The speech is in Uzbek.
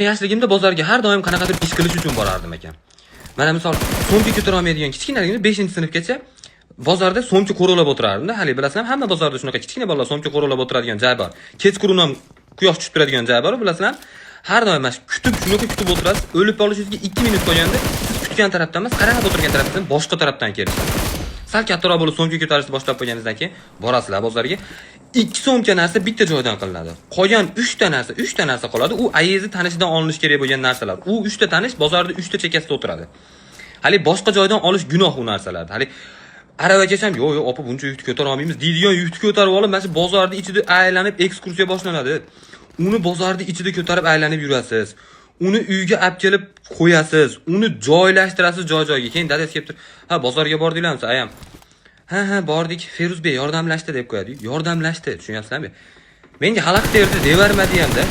Yoshligimda bozorga har doim qanaqadir ish qilish uchun borardim ekan. Mana misol so'mga ko'tara olmaydigan kichkinaligimda 5-sinfgacha bozorda so'mga qo'rolab o'tirardim-da. Hali bilasizmi, hamma bozorda shunaqa kichkina bolalar so'mga qo'rolab o'tiradigan joy bor. Kechqurun ham quyosh tushib turadigan joy bor, bilasizlar. Har doim mana shunaqa kutib o'tirasiz. O'lib olishingizga 2 minut qolganda siz kutgan tarafdan emas, qarab o'tirgan tarafdan boshqa tarafdan kelasiz. Sal kattaroq bo'lib so'mga ko'tarishni boshlab qo'yganingizdan keyin borasizlar bozorga. 2 so'mcha narsa bitta joydan qilinadi. Qolgan 3 ta narsa qoladi. U ayizni tanishidan olinish kerak bo'lgan narsalar. U 3 ta tanish bozorda 3 ta chekkasida o'tiradi. Hali boshqa joydan olish gunoh u narsalarni. Hali aravaga ham yo'q, opa buncha yukni ko'tara olmaymiz deydigan yukni ko'tarib olib, mana shu bozorning ichida aylanib ekskursiya boshlanadi. Uni bozorning ichida ko'tarib aylanib yurasiz. Uni uyga olib kelib qo'yasiz. Uni joylashtirasiz joy-joyga. Keyin dadasi kelib turib, "Ha, bozorga bordinglarmi, ayam?" Ha, bordik. Feruzbek yordamlashdi deb qo'yadi. Yordamlashdi, tushunyapsizlarmi? Menga xalaqit berdi, devermadi ham-da.